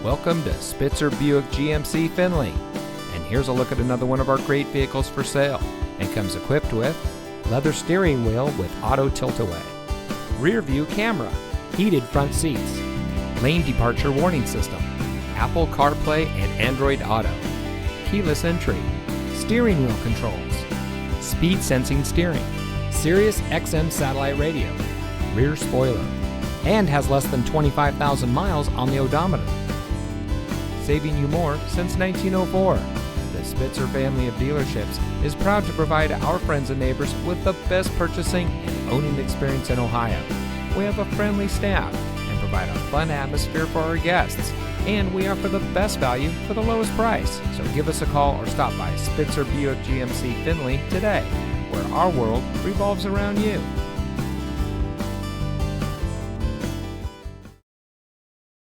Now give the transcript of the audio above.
Welcome to Spitzer Buick GMC Findlay. And here's a look at another one of our great vehicles for sale. And comes equipped with leather steering wheel with auto tilt-away, rear view camera, heated front seats, lane departure warning system, Apple CarPlay and Android Auto, keyless entry, steering wheel controls, speed sensing steering, Sirius XM satellite radio, rear spoiler, and has less than 25,000 miles on the odometer. Saving you more since 1904. The Spitzer family of dealerships is proud to provide our friends and neighbors with the best purchasing and owning experience in Ohio. We have a friendly staff and provide a fun atmosphere for our guests. And we offer the best value for the lowest price. So give us a call or stop by Spitzer Buick GMC Findlay today, where our world revolves around you.